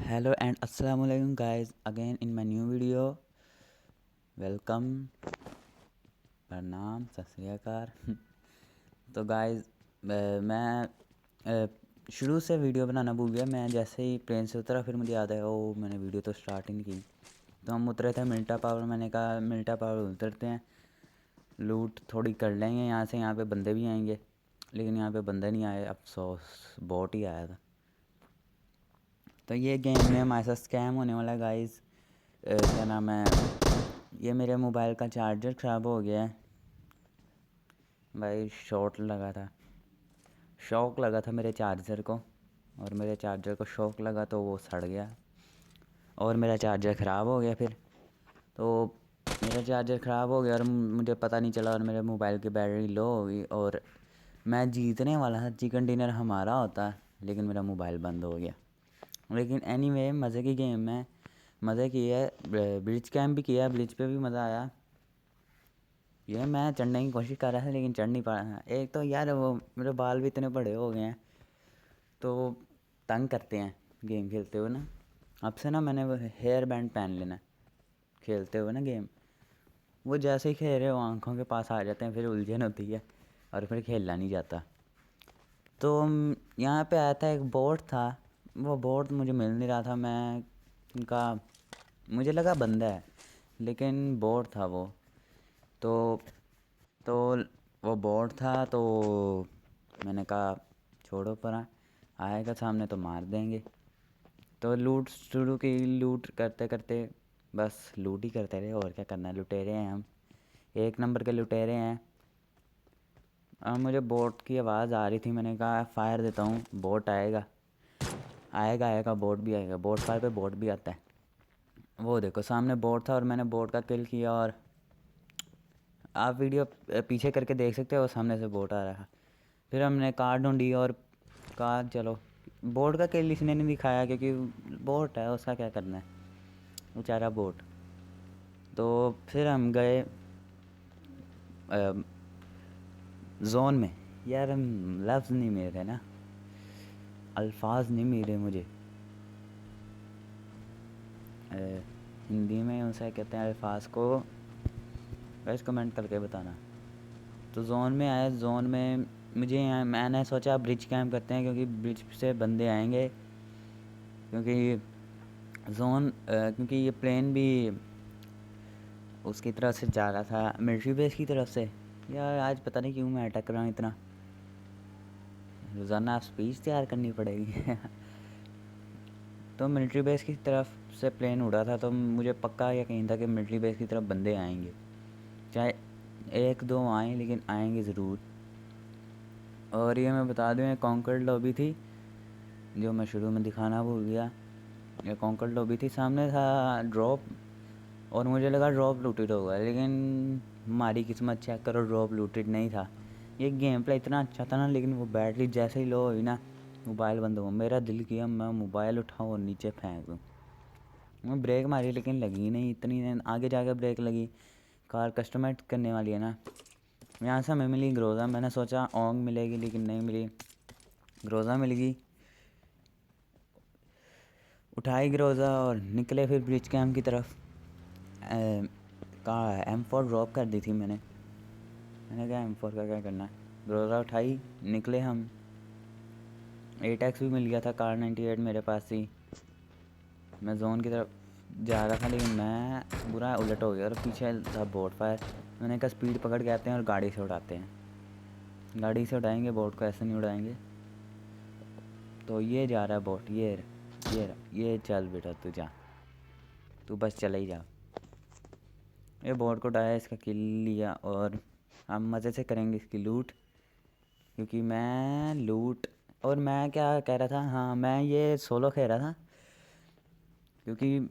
Hello and assalamualaikum guys again in my new video. Welcome. प्रणाम सत श्री अकाल। तो गाइस मैं शुरू से वीडियो बनाना भूल गया। मैं जैसे ही प्लेन से उतरा फिर मुझे याद आया ओ मैंने वीडियो तो स्टार्ट ही नहीं की। तो हम उतरे थे मिल्टा पावर। मैंने कहा मिल्टा पावर उतरते हैं, लूट थोड़ी कर लेंगे यहाँ से। यहाँ पे बंदे भी आएंगे लेकिन यहाँ पे बंदे नहीं आए, अफसोस बोट ही आया था। तो ये गेम में हमारे साथ स्कैम होने वाला है गाइस। क्या नाम है, ये मेरे मोबाइल का चार्जर ख़राब हो गया है भाई। शॉक लगा था मेरे चार्जर को, और मेरे चार्जर को शॉक लगा तो वो सड़ गया और मेरा चार्जर ख़राब हो गया। फिर तो मेरा चार्जर ख़राब हो गया और मुझे पता नहीं चला, और मेरे मोबाइल की बैटरी लो हो गई और मैं जीतने वाला था। चिकन डिनर हमारा होता लेकिन मेरा मोबाइल बंद हो गया। लेकिन एनीवे मज़े की गेम है, मज़े की है। ब्रिज कैम्प भी किया, ब्रिज पे भी मज़ा आया। ये मैं चढ़ने की कोशिश कर रहा था लेकिन चढ़ नहीं पा रहा था। एक तो यार वो मेरे बाल भी इतने बड़े हो गए हैं तो तंग करते हैं गेम खेलते हुए ना। अब से ना मैंने वो हेयर बैंड पहन लेना खेलते हुए ना गेम। वो जैसे ही खेल रहे हो आँखों के पास आ जाते हैं, फिर उलझन होती है और फिर खेलना नहीं जाता। तो यहाँ पे आया था, एक बोट था, वो बोट मुझे मिल नहीं रहा था। मैं उनका मुझे लगा बंदा है लेकिन बोट था वो। तो तो वो बोट था तो मैंने कहा छोड़ो पर आएगा सामने तो मार देंगे। तो लूट शुरू की, लूट करते करते बस लूट ही करते रहे, और क्या करना है। लुटेरे हैं हम, एक नंबर के लुटेरे हैं। मुझे बोट की आवाज़ आ रही थी, मैंने कहा फायर देता हूँ, बोट आएगा आएगा आएगा, बोट भी आएगा। बोट फायर पे बोट भी आता है। वो देखो सामने बोट था और मैंने बोट का किल किया। और आप वीडियो पीछे करके देख सकते हो, सामने से बोट आ रहा है। फिर हमने कार ढूंढी और कार, चलो बोट का किल इसने नहीं दिखाया क्योंकि बोट है, उसका क्या करना है बेचारा बोट। तो फिर हम गए जोन में। यार हम लफ्ज़ नहीं मिल रहे ना, अल्फाज नहीं मिल रहे मुझे। हिंदी में उसे कहते हैं अल्फाज को, वैसे कमेंट करके बताना। तो जोन में आया, जोन में मुझे यहाँ मैंने सोचा ब्रिज कैम्प करते हैं क्योंकि ब्रिज से बंदे आएंगे। क्योंकि क्योंकि ये प्लेन भी उसकी तरफ से जा रहा था, मिलिट्री बेस की तरफ से। यार आज पता नहीं क्यों मैं अटक रहा हूँ इतना, रोज़ाना स्पीच तैयार करनी पड़ेगी। तो मिलिट्री बेस की तरफ से प्लेन उड़ा था तो मुझे पक्का यकीन था कि मिलिट्री बेस की तरफ बंदे आएंगे, चाहे एक दो आएँ लेकिन आएंगे ज़रूर। और ये मैं बता दूँ, ये कॉन्कर्ड लॉबी थी जो मैं शुरू में दिखाना भूल गया। ये कॉन्कर्ड लॉबी थी, सामने था ड्रॉप और मुझे लगा ड्रॉप लूटेड होगा, लेकिन हमारी किस्मत चेक करो, ड्रॉप लूटेड नहीं था। ये गेम प्ले इतना अच्छा था ना, लेकिन वो बैटरी जैसे ही लो हुई ना मोबाइल बंद हुआ। मेरा दिल किया मैं मोबाइल उठाऊँ और नीचे फेंक दूँ। मैं ब्रेक मारी लेकिन लगी नहीं, इतनी आगे जाकर ब्रेक लगी। कार कस्टमाइज करने वाली है ना। यहाँ से हमें मिली ग्रोज़ा, मैंने सोचा ओंग मिलेगी लेकिन नहीं मिली, ग्रोज़ा मिल गई। उठाई ग्रोज़ा और निकले फिर ब्रिज कैम्प की तरफ। कहा M4 ड्रॉप कर दी थी मैंने कहा M4 का क्या करना है। ग्रोज़ा उठाई, निकले हम। 8x भी मिल गया था, कार 98 मेरे पास थी। मैं जोन की तरफ जा रहा था लेकिन मैं बुरा उलट हो गया और पीछे था बोट फायर। मैंने कहा स्पीड पकड़ के आते हैं और गाड़ी से उड़ाते हैं, गाड़ी से उड़ाएंगे बोट को, ऐसे नहीं उड़ाएंगे। तो ये जा रहा है बोट, ये चल बेटा तू जा, तू बस चला ही जा। ये बोट को उड़ाया, इसका किल लिया और हम मज़े से करेंगे इसकी लूट। क्योंकि मैं लूट, और मैं क्या कह रहा था, हाँ मैं ये सोलो खेल रहा था क्योंकि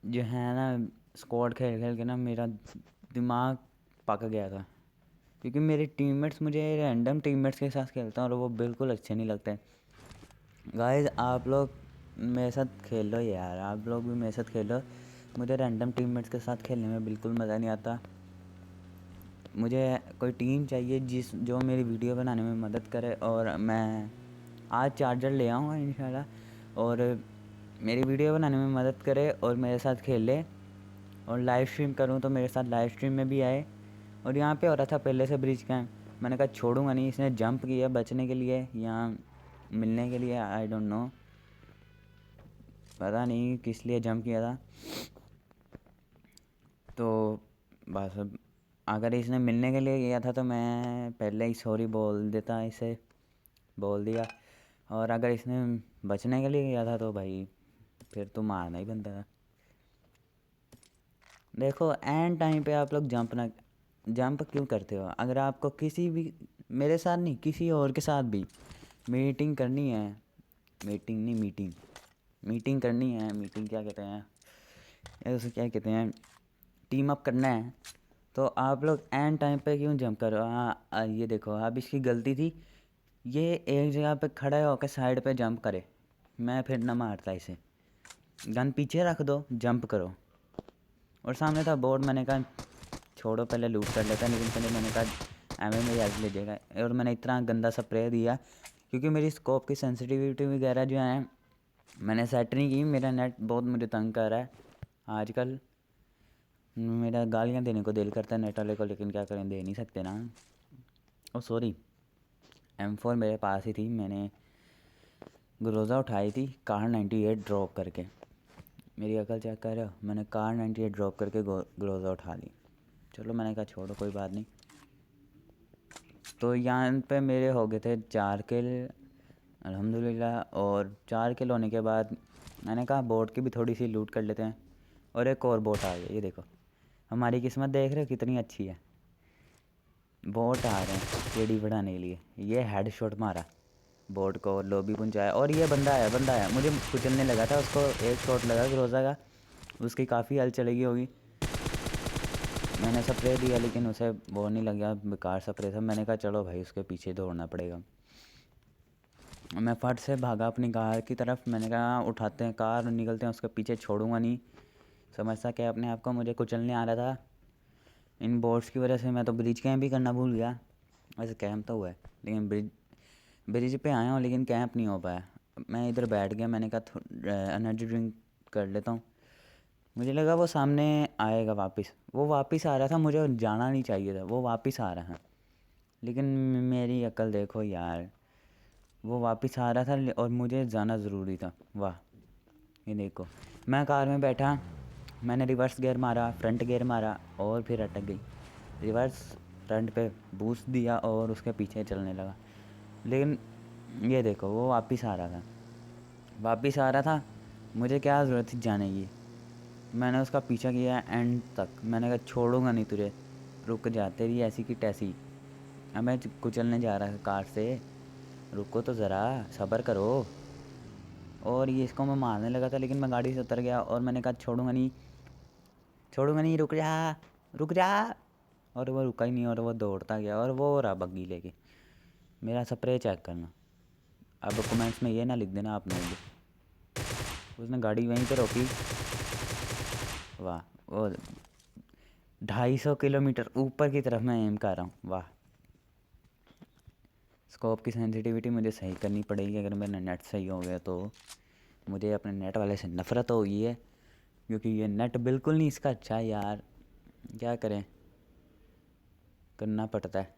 जो है ना स्क्वाड खेल खेल के ना मेरा दिमाग पक गया था। क्योंकि मेरे टीममेट्स, मुझे रैंडम टीममेट्स के साथ खेलता हूँ और वो बिल्कुल अच्छे नहीं लगते। गाइस आप लोग मेरे साथ खेल लो यार, आप लोग भी मेरे साथ खेलो। मुझे रैंडम टीममेट्स के साथ खेलने में बिल्कुल मज़ा नहीं आता। मुझे कोई टीम चाहिए जो मेरी वीडियो बनाने में मदद करे। और मैं आज चार्जर ले आऊँगा इंशाल्लाह। और मेरी वीडियो बनाने में मदद करे और मेरे साथ खेले, और लाइव स्ट्रीम करूँ तो मेरे साथ लाइव स्ट्रीम में भी आए। और यहाँ पे हो रहा था पहले से ब्रिज कैंप, मैंने कहा छोड़ूंगा नहीं। इसने जंप किया बचने के लिए या मिलने के लिए, आई डोंट नो, पता नहीं किस लिए जंप किया था। तो बस अगर इसने मिलने के लिए किया था तो मैं पहले ही सॉरी बोल देता, इसे बोल दिया। और अगर इसने बचने के लिए किया था तो भाई फिर तो मारना ही बनता था। देखो एंड टाइम पे आप लोग जंप क्यों करते हो? अगर आपको किसी भी, मेरे साथ नहीं किसी और के साथ भी मीटिंग करनी है, मीटिंग करनी है, मीटिंग क्या कहते हैं उसे, क्या कहते हैं, टीम अप करना है, तो आप लोग एंड टाइम पे क्यों जंप करो? हाँ ये देखो अब इसकी गलती थी, ये एक जगह पे खड़ा होकर साइड पे जंप करे, मैं फिर ना मारता इसे। गन पीछे रख दो, जंप करो। और सामने था बोर्ड, मैंने कहा छोड़ो पहले लूट कर लेता, लेकिन पहले मैंने कहा एम में हेल्प लीजिएगा। और मैंने इतना गंदा स्प्रे दिया क्योंकि मेरी स्कोप की सेंसिटिविटी वगैरह जो है मैंने सेट नहीं की। मेरा नेट बहुत मुझे तंग कर रहा है आजकल, मेरा गालियाँ देने को दिल करता है नेट वाले को, लेकिन क्या करें, दे नहीं सकते ना। ओ सॉरी, M4 मेरे पास ही थी, मैंने ग्रोज़ा उठाई थी कार 98 ड्रॉप करके। मेरी अकल चेक कर रहे हो, मैंने कार 98 ड्रॉप करके ग्रोज़ा उठा ली। चलो मैंने कहा छोड़ो कोई बात नहीं। तो यहाँ पे मेरे हो गए थे 4 किल अल्हम्दुलिल्लाह। और 4 किल होने के बाद मैंने कहा बोट की भी थोड़ी सी लूट कर लेते हैं। और एक और बोट आ गया, ये देखो हमारी किस्मत देख रहे हो कितनी अच्छी है। बोट आ रहे हैं केडी बढ़ाने के लिए, ये हेड शॉट मारा बोट को, लॉबी पहुंचाया। और ये बंदा है मुझे कुचलने लगा था, उसको एक शॉट लगा ग्रोज़ा का, उसकी काफ़ी हल चलेगी होगी। मैंने स्प्रे दिया लेकिन उसे वो नहीं लगा, बेकार स्प्रे था। मैंने कहा चलो भाई उसके पीछे दौड़ना पड़ेगा। मैं फट से भागा अपनी कार की तरफ, मैंने कहा उठाते हैं कार और निकलते हैं, उसके पीछे छोड़ूंगा नहीं। समझता क्या अपने आप को, मुझे कुचलने आ रहा था इन बोट्स की वजह से। मैं तो ब्रिज कैंप भी करना भूल गया। वैसे कैंप तो हुआ है लेकिन ब्रिज पे आया हूँ लेकिन कैंप नहीं हो पाया। मैं इधर बैठ गया, मैंने कहा एनर्जी ड्रिंक कर लेता हूँ। मुझे लगा वो सामने आएगा वापस, वो वापस आ रहा था, मुझे जाना नहीं चाहिए था, वो वापस आ रहा था। लेकिन मेरी अकल देखो यार, वो वापस आ रहा था और मुझे जाना ज़रूरी था। वाह, ये देखो मैं कार में बैठा, मैंने रिवर्स गियर मारा, फ्रंट गियर मारा और फिर अटक गई। रिवर्स फ्रंट पे बूस्ट दिया और उसके पीछे चलने लगा। लेकिन ये देखो वो वापस आ रहा था, मुझे क्या ज़रूरत थी जाने की। मैंने उसका पीछा किया एंड तक, मैंने कहा छोड़ूंगा नहीं तुझे, रुक जा, तेरी ऐसी की तैसी। अब मैं कुचलने जा रहा था कार से, रुको तो ज़रा, सब्र करो। और ये इसको मैं मारने लगा था लेकिन मैं गाड़ी से उतर गया और मैंने कहा छोड़ूंगा नहीं, रुक जा। और वो रुका ही नहीं और वो दौड़ता गया और वो रहा बग्गी लेके। मेरा स्प्रे चेक करना, अब कमेंट्स में ये ना लिख देना आपने भी। उसने गाड़ी वहीं पे रोकी, वाह, वो 250 किलोमीटर ऊपर की तरफ मैं एम कर रहा हूँ। वाह, स्कोप की सेंसिटिविटी मुझे सही करनी पड़ेगी, अगर मेरा नेट सही हो गया तो। मुझे अपने नेट वाले से नफ़रत हो गई है क्योंकि ये नेट बिल्कुल नहीं इसका अच्छा है यार, क्या करें, करना पड़ता है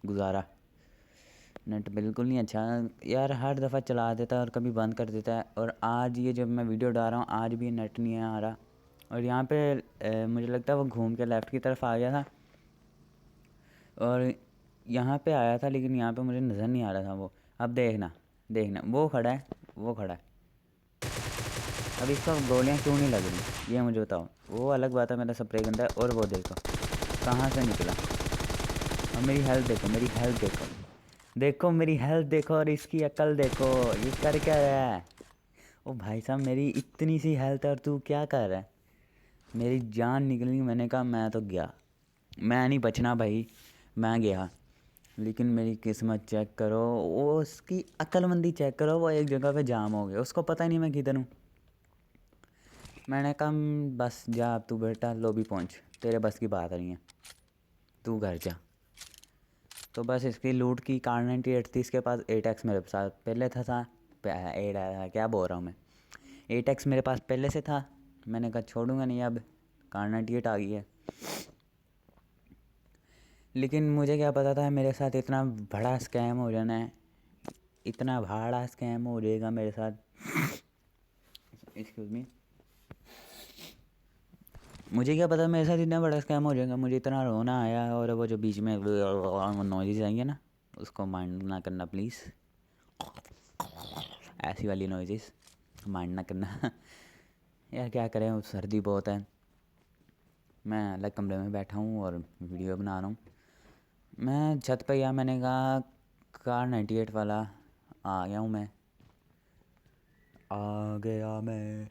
गुजारा। नेट बिल्कुल नहीं अच्छा यार, हर दफ़ा चला देता है और कभी बंद कर देता है। और आज ये जब मैं वीडियो डाल रहा हूँ आज भी नेट नहीं आ रहा। और यहाँ पे मुझे लगता है वो घूम के लेफ़्ट की तरफ आ गया था और यहाँ पे आया था, लेकिन यहाँ पे मुझे नज़र नहीं आ रहा था वो। अब देखना वो खड़ा है। अब इसको गोलियाँ क्यों नहीं लग रही ये मुझे बताओ। वो अलग बात है, मेरा स्प्रे गंदा है। और वो देखो कहाँ से निकला। और मेरी हेल्थ देखो, मेरी हेल्थ देखो और इसकी अकल देखो, ये कर क्या रहा है। ओ भाई साहब, मेरी इतनी सी हेल्थ और तू क्या कर रहा है। मेरी जान निकली, मैंने कहा मैं तो गया, मैं नहीं बचना भाई, मैं गया। लेकिन मेरी किस्मत चेक करो, वो उसकी अक्लमंदी चेक करो, वो एक जगह पे जाम हो गया, उसको पता ही नहीं मैं किधर हूँ। मैंने कहा बस जा अब तू बेटा, लॉबी पहुँच, तेरे बस की बात नहीं है, तू घर जा। तो बस इसकी लूट की, कार 98 थी इसके पास, 8x मेरे साथ पहले था क्या बोल रहा हूँ मैं, 8x मेरे पास पहले से था, मैंने कहा छोड़ूंगा नहीं, अब कार 98 आ गई है। लेकिन मुझे क्या पता था मेरे साथ इतना बड़ा स्कैम हो जाना है, इतना बड़ा स्कैम हो जाएगा मेरे साथ। एक्सक्यूज़ मी, मुझे क्या पता मेरे साथ इतना बड़ा स्कैम हो जाएगा। मुझे इतना रोना आया, और वो जो बीच में नॉइज़ आएंगे ना, उसको माइंड ना करना प्लीज़, ऐसी वाली नॉइज़ माइंड ना करना। यार क्या करें, सर्दी बहुत है। मैं अलग कमरे में बैठा हूँ और वीडियो बना रहा हूँ। मैं छत पे गया, मैंने कहा कार 98 वाला आ गया हूँ मैं, आ गया मैं,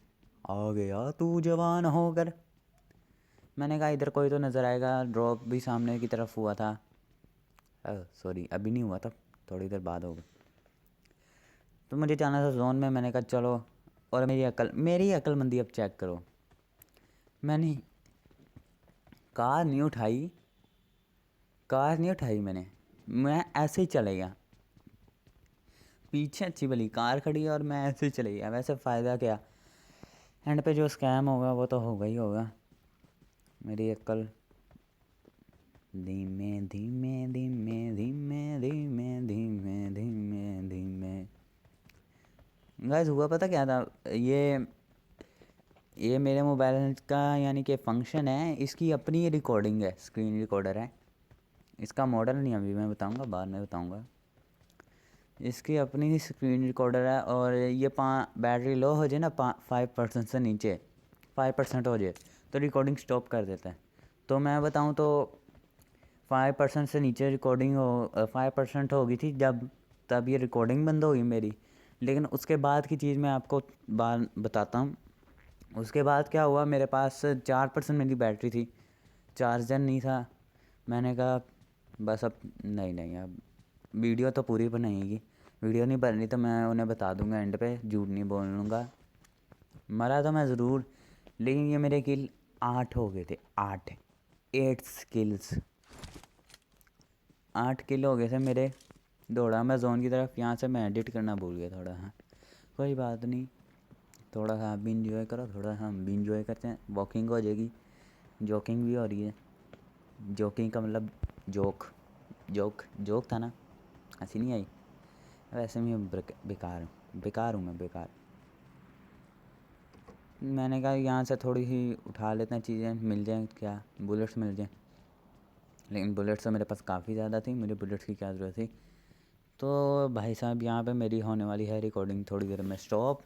आ गया तू जवान होकर। मैंने कहा इधर कोई तो नज़र आएगा, ड्रॉप भी सामने की तरफ हुआ था। सॉरी, अभी नहीं हुआ था, थोड़ी देर बाद होगा। तो मुझे जाना था जोन में, मैंने कहा चलो। और मेरी अक्लमंदी अब चेक करो। मैंने कार नहीं उठाई, मैं ऐसे ही चले गया। पीछे अच्छी भली कार खड़ी है और मैं ऐसे ही चले गया। वैसे फ़ायदा क्या, एंड पे जो स्कैम होगा वो तो होगा ही होगा। मेरी अक्ल धीमे धीमे धीमे धीमे धीमे धीमे धीमे धीमे। गाइस हुआ पता क्या था, ये मेरे मोबाइल का यानी कि फ़ंक्शन है, इसकी अपनी रिकॉर्डिंग है, स्क्रीन रिकॉर्डर है। इसका मॉडल नहीं अभी मैं बताऊंगा, बाद में बताऊंगा। इसकी अपनी स्क्रीन रिकॉर्डर है, और ये बैटरी लो हो जाए ना 5% से नीचे, 5% हो जाए तो रिकॉर्डिंग स्टॉप कर देता है। तो मैं बताऊं तो 5% से नीचे रिकॉर्डिंग 5% हो गई थी तब ये रिकॉर्डिंग बंद हो गई मेरी। लेकिन उसके बाद की चीज़ मैं आपको बात बताता हूँ। उसके बाद क्या हुआ, मेरे पास 4% मेरी बैटरी थी, चार्जर नहीं था। मैंने कहा बस अब नहीं, अब वीडियो तो पूरी बनाएगी, वीडियो नहीं बननी तो मैं उन्हें बता दूंगा एंड पे, झूठ नहीं बोलूँगा। मरा तो मैं ज़रूर, लेकिन ये मेरे किल 8 हो गए थे, 8 स्किल्स, 8 किल हो गए थे मेरे। दौड़ा मैं जोन की तरफ, यहाँ से मैं एडिट करना भूल गया थोड़ा। हाँ कोई बात नहीं, थोड़ा सा आप भी इंजॉय करो, थोड़ा सा हम भी इंजॉय करते हैं, वॉकिंग हो जाएगी, जोकिंग भी हो रही है। जोकिंग का मतलब जोक था ना, हंसी नहीं आई। वैसे मैं बेकार हूँ मैं, बेकार। मैंने कहा यहाँ से थोड़ी सी उठा लेते हैं, चीज़ें मिल जाएँ, क्या बुलेट्स मिल जाएँ। लेकिन बुलेट्स तो मेरे पास काफ़ी ज़्यादा थी, मुझे बुलेट्स की क्या ज़रूरत थी। तो भाई साहब यहाँ पे मेरी होने वाली है रिकॉर्डिंग थोड़ी देर में स्टॉप।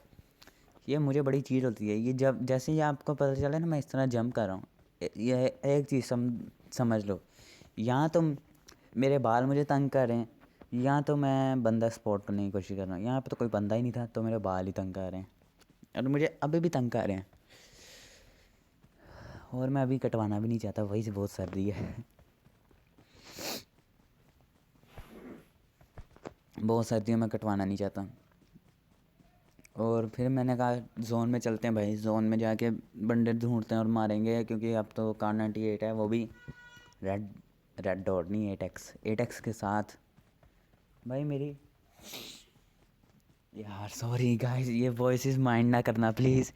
ये मुझे बड़ी चीज़ होती है, ये जब जैसे ही आपको पता चले ना मैं इस तरह जंप कर रहा हूँ, ये एक चीज़ समझ लो, यहाँ तो मेरे बाल मुझे तंग कर रहे हैं, यहाँ तो मैं बंदा स्पॉट करने की कोशिश कर रहा हूँ। यहाँ पे तो कोई बंदा ही नहीं था, तो मेरे बाल ही तंग कर रहे हैं, और मुझे अभी भी तंग कर रहे हैं, और मैं अभी कटवाना भी नहीं चाहता, वही से बहुत सर्दी है। बहुत सर्दी है, मैं कटवाना नहीं चाहता। और फिर मैंने कहा जोन में चलते हैं भाई, जोन में जाके बंदे ढूंढते हैं और मारेंगे, क्योंकि अब तो कार 98 है, वो भी रेड रेड डॉट नहीं, 8x के साथ। भाई मेरी, यार सॉरी गाइस, ये वॉइस माइंड ना करना प्लीज़।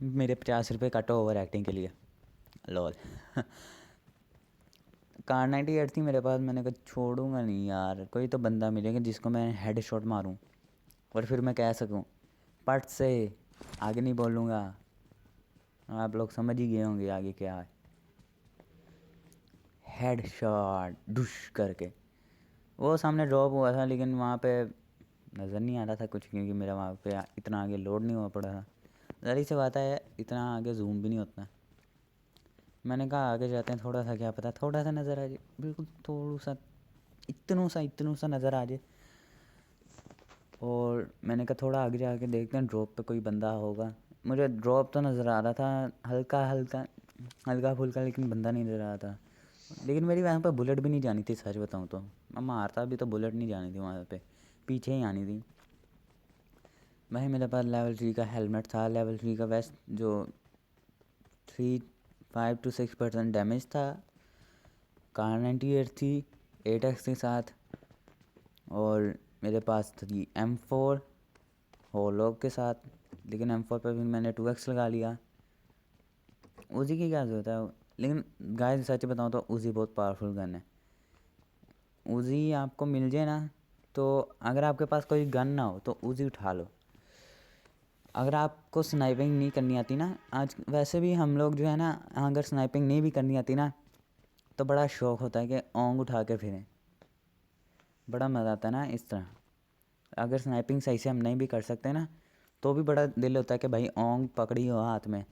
मेरे 50 रुपये कटो ओवर एक्टिंग के लिए, लॉल। कार 98 थी मेरे पास, मैंने कहा छोड़ूंगा नहीं यार, कोई तो बंदा मिलेगा जिसको मैं हेड शॉट मारूँ, और फिर मैं कह सकूँ पट से। आगे नहीं बोलूँगा, आप लोग समझ ही गए होंगे आगे क्या है। हेड शॉट डुश करके, वो सामने ड्रॉप हुआ था, लेकिन वहाँ पे नज़र नहीं आ रहा था कुछ, क्योंकि मेरा वहाँ पे इतना आगे लोड नहीं हुआ पड़ा था। ज़री से बात है, इतना आगे जूम भी नहीं होता। मैंने कहा आगे जाते हैं, थोड़ा सा क्या पता थोड़ा सा नज़र आ जाए, बिल्कुल थोड़ा सा, इतनों सा नज़र आ जाए। और मैंने कहा थोड़ा आगे जाके देखते हैं, ड्रॉप पे कोई बंदा होगा। मुझे ड्रॉप तो नज़र आ रहा था, हल्का फुल्का, लेकिन बंदा नहीं नज़र आ रहा था। लेकिन मेरी वहाँ पे बुलेट भी नहीं जानी थी, सच बताऊँ तो मैं मारता भी तो बुलेट नहीं जानी थी वहाँ पे, पीछे ही आनी थी। भाई मेरे पास लेवल 3 का हेलमेट था, लेवल 3 का वेस्ट, जो 5 to 6% डैमेज था। कार 98 थी 8x के साथ, और मेरे पास थी M4 होलोग के साथ। लेकिन M4 पे भी मैंने 2x लगा लिया। उजी की क्या ज़रूरत है, लेकिन गाइस सच बताऊँ तो उजी बहुत पावरफुल गन है। उजी आपको मिल जाए ना, तो अगर आपके पास कोई गन ना हो तो उजी उठा लो। अगर आपको स्नाइपिंग नहीं करनी आती ना, आज वैसे भी हम लोग जो है ना, अगर स्नाइपिंग नहीं भी करनी आती ना, तो बड़ा शौक़ होता है कि ओंग उठा के फिरें, बड़ा मज़ा आता है ना इस तरह। अगर स्नाइपिंग सही से हम नहीं भी कर सकते ना, तो भी बड़ा दिल होता है कि भाई ओंग पकड़ी हो हाथ में,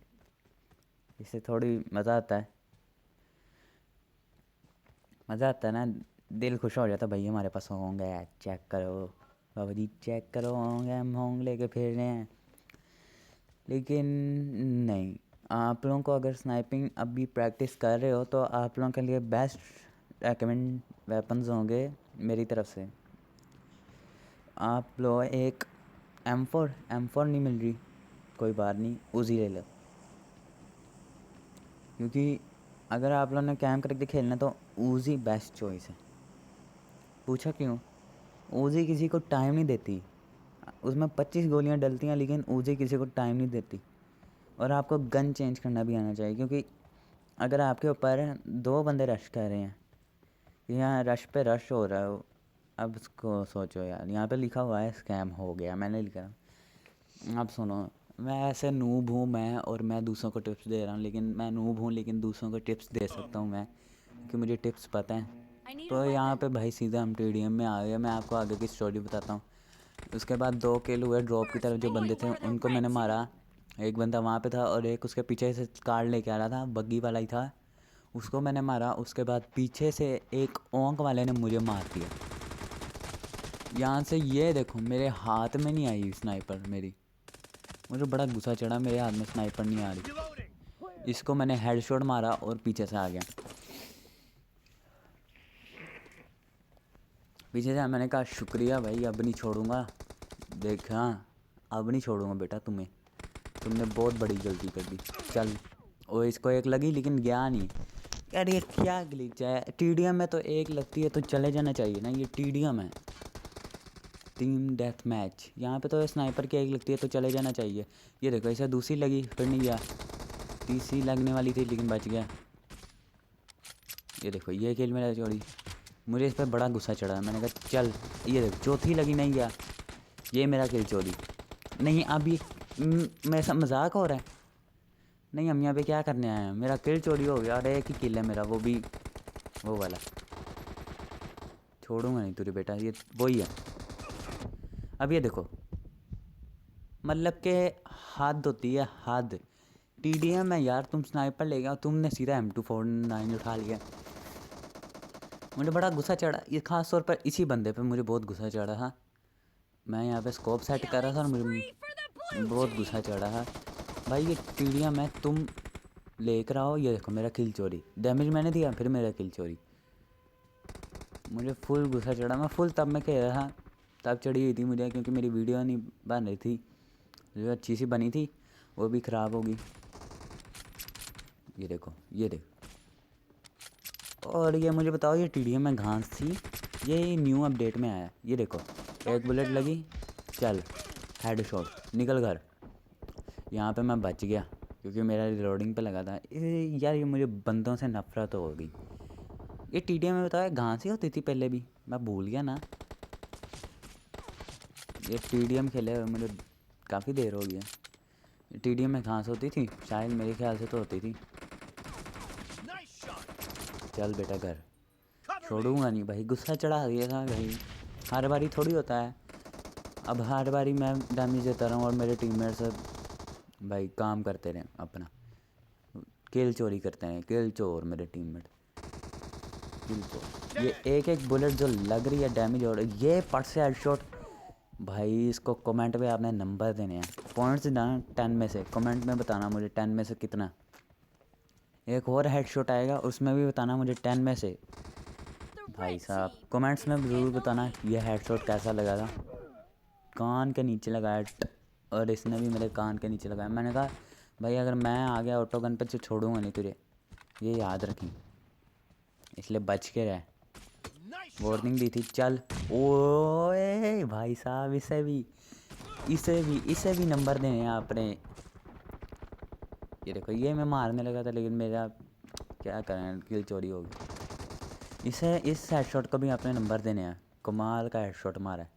इससे थोड़ी मज़ा आता है, मज़ा आता है ना, दिल खुश हो जाता है भाई हमारे पास ओंग है, चेक करो बाबा जी चेक करो ओंग है, हम ओंग लेके फिर रहे हैं। लेकिन नहीं, आप लोगों को अगर स्नाइपिंग अभी प्रैक्टिस कर रहे हो तो आप लोगों के लिए बेस्ट रेकमेंड वेपन्स होंगे मेरी तरफ से। आप लोग एक M4 नहीं मिल रही, कोई बात नहीं, उजी ले लो। क्योंकि अगर आप लोगों ने कैम करके खेलना तो उजी बेस्ट चॉइस है। पूछा क्यों? उजी किसी को टाइम नहीं देती, उसमें 25 गोलियां डलती हैं, लेकिन उजी किसी को टाइम नहीं देती। और आपको गन चेंज करना भी आना चाहिए, क्योंकि अगर आपके ऊपर 2 बंदे रश कर रहे हैं, यहाँ रश पे रश हो रहा है, अब उसको सोचो यार, यहाँ पे लिखा हुआ है स्कैम हो गया, मैंने लिखा। अब सुनो, मैं ऐसे नूब हूँ मैं, और मैं दूसरों को टिप्स दे रहा हूँ, लेकिन मैं नूब हूँ लेकिन दूसरों को टिप्स दे सकता हूँ मैं, क्योंकि मुझे टिप्स पता है। तो यहाँ पे भाई सीधा हम TDM में आ गए। मैं आपको आगे की स्टोरी बताता हूँ। उसके बाद 2 किल हुए ड्रॉप की तरफ, जो बंदे थे उनको मैंने मारा। एक बंदा वहाँ पे था और एक उसके पीछे से कार लेके आ रहा था, बग्गी वाला ही था, उसको मैंने मारा। उसके बाद पीछे से एक ओंक वाले ने मुझे मार दिया। यहाँ से ये देखो, मेरे हाथ में नहीं आई स्नाइपर मेरी, मुझे बड़ा गुस्सा चढ़ा, मेरे हाथ में स्नाइपर नहीं आ रही। इसको मैंने हेडशॉट मारा और पीछे से आ गया। पीछे से मैंने कहा शुक्रिया भाई, अब नहीं छोड़ूंगा, देखा अब नहीं छोड़ूंगा बेटा तुम्हें, तुमने बहुत बड़ी गलती कर दी, चल। और इसको एक लगी लेकिन गया नहीं। यार ये क्या ग्लिच है, TDM में तो एक लगती है तो चले जाना चाहिए ना, ये TDM है, टीम डेथ मैच। यहाँ पे तो स्नाइपर की एक लगती है तो चले जाना चाहिए। ये देखो, इसे दूसरी लगी फिर नहीं गया, तीसरी लगने वाली थी लेकिन बच गया। ये देखो, ये खेल मेरा चोरी, मुझे इस पर बड़ा गुस्सा चढ़ा। मैंने कहा चल, ये देखो चौथी लगी नहीं गया, ये मेरा किल चोरी। नहीं अब ये मेरे साथ मजाक हो रहा है, नहीं हम यहाँ पे क्या करने आए हैं, मेरा किल चोरी हो गया और एक ही किल है मेरा, वो भी वो वाला। छोड़ूंगा नहीं तुझे बेटा, ये वही है। अब ये देखो, मतलब के हद होती है हद। TDM है यार, तुम स्नाइपर ले गए और तुमने सीधा M249 उठा लिया। मुझे बड़ा गुस्सा चढ़ा, ये ख़ास तौर पर इसी बंदे पे मुझे बहुत गुस्सा चढ़ा था। मैं यहाँ पे स्कोप सेट कर रहा था और मुझे बहुत गुस्सा चढ़ा है भाई। ये TDM है, तुम लेकर आओ। ये देखो मेरा किल चोरी, डैमेज मैंने दिया फिर मेरा किल चोरी। मुझे फुल गुस्सा चढ़ा, मैं फुल तब मैं खेल रहा था, तब चढ़ी हुई थी मुझे, क्योंकि मेरी वीडियो नहीं बन रही थी, जो अच्छी सी बनी थी वो भी ख़राब होगी। ये देखो, ये देखो। और ये मुझे बताओ, ये TDM में घास थी, ये न्यू अपडेट में आया। ये देखो, एक बुलेट लगी, चल हेडशॉट, निकल घर। यहाँ पे मैं बच गया क्योंकि मेरा रिलोडिंग पे लगा था। यार ये मुझे बंदों से नफरत हो गई। ये TDM में बताया घास ही होती थी पहले भी, मैं भूल गया ना। ये TDM खेले हुए मुझे काफ़ी देर हो गया। TDM में घास होती थी शायद, मेरे ख्याल से तो होती थी। चल बेटा घर, छोड़ूंगा नहीं भाई, गुस्सा चढ़ा दिया था भाई, हर बारी थोड़ी होता है। अब हर बारी मैं डैमेज देता रहूँ और मेरे टीममेट सब भाई काम करते रहें अपना, किल चोरी करते हैं, किल चोर मेरे टीममेट, किल चोर। ये एक एक बुलेट जो लग रही है डैमेज हो रही है, ये पट से हेडशॉट भाई। इसको कमेंट में आपने नंबर देने हैं, पॉइंट्स देना 10 में से, कमेंट में बताना मुझे 10 में से कितना। एक और हेडशॉट आएगा उसमें भी बताना मुझे 10 में से। भाई साहब कमेंट्स में ज़रूर बताना ये हेडशॉट कैसा लगा था। कान के नीचे लगाया और इसने भी मेरे कान के नीचे लगाया। मैंने कहा भाई अगर मैं आ गया ऑटो गन पर तो छोड़ूंगा नहीं तुझे, ये याद रखी, इसलिए बच के रहे। वार्निंग दी थी चल। ओए भाई साहब, इसे भी इसे भी नंबर देने हैं अपने। ये देखो, ये मैं मारने लगा था लेकिन मेरा क्या करें, किल चोरी हो गई। इस हेडशॉट को भी अपने नंबर देने हैं। कमाल का हेडशॉट मारा है।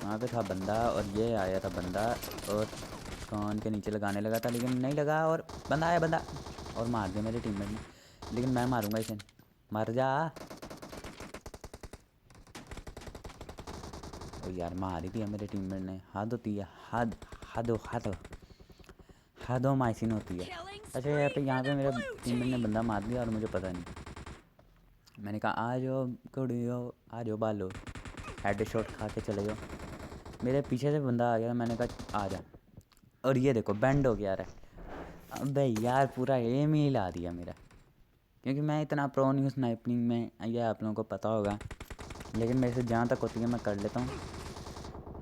वहाँ पे था बंदा और ये आया था बंदा और कान के नीचे लगाने लगा था लेकिन नहीं लगा, और बंदा आया बंदा और मार दिया मेरे टीममेट ने। लेकिन मैं मारूंगा इसे, मर जा। और यार मार ही दिया मेरे टीममेट ने। हद होती है, हद हद हद हद माइसिन होती है। अच्छा यहाँ पे मेरे टीममेट ने बंदा मार दिया और मुझे पता नहीं। मैंने कहा आ जाओ कुड़ियो, आ जाओ बालो, हेड शॉट खा के चले जाओ। मेरे पीछे से बंदा आ गया, मैंने कहा आ जा, और ये देखो बैंड हो गया। अबे यार पूरा एम ही हिला दिया मेरा, क्योंकि मैं इतना प्रो नहीं हूँ स्नाइपिंग में, ये आप लोगों को पता होगा। लेकिन मेरे से जहाँ तक होती है मैं कर लेता हूँ।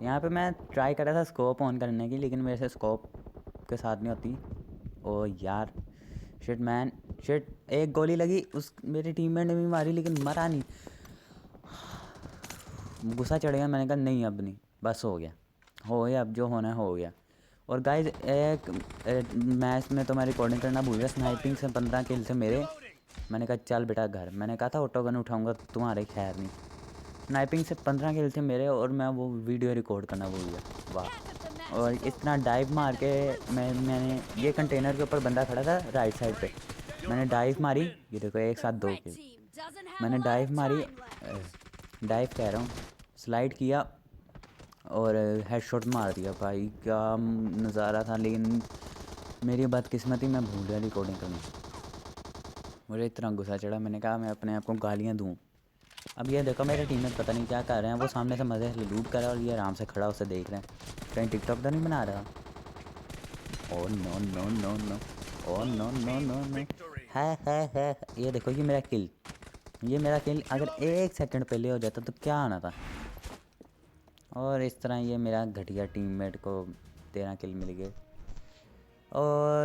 यहाँ पे मैं ट्राई कर रहा था स्कोप ऑन करने की, लेकिन मेरे से स्कोप के साथ नहीं होती। ओ यार शिट मैन शिट, एक गोली लगी उस मेरे टीममेट ने भी मारी लेकिन मरा नहीं। गुस्सा चढ़ गया, मैंने कहा नहीं अब नहीं, बस हो गया अब जो होना है हो गया। और गाइस एक मैच में तो मैं रिकॉर्डिंग करना भूल गया। स्नाइपिंग से 15 किल थे मेरे। मैंने कहा चल बेटा घर, मैंने कहा था ऑटो गन उठाऊंगा, तुम्हारे खैर नहीं। स्नाइपिंग से 15 किल थे मेरे और मैं वो वीडियो रिकॉर्ड करना भूल गया। वाह। और इतना डाइव मार के मैंने ये कंटेनर के ऊपर बंदा खड़ा था राइट साइड पे, मैंने डाइव मारी। ये देखो एक साथ 2 किल। मैंने डाइव मारी, डाइव कह रहा हूँ, स्लाइड किया और हेडशॉट मार दिया। भाई क्या नज़ारा था। लेकिन मेरी बदकिस्मती, मैं भूल गया रिकॉर्डिंग करना। मुझे इतना गुस्सा चढ़ा, मैंने कहा मैं अपने आप को गालियाँ दूँ। अब ये देखो मेरे टीममेट पता नहीं क्या कर रहे हैं, वो सामने से मज़े से लूट कर रहा है और ये आराम से खड़ा उसे देख रहे हैं। कहीं टिकटॉक तो नहीं बना रहा। Oh no no no no, oh no no no no, है। ये देखो ये मेरा किल अगर 1 सेकंड पहले हो जाता तो क्या आना था। और इस तरह ये मेरा घटिया टीममेट को 13 किल मिल गए। और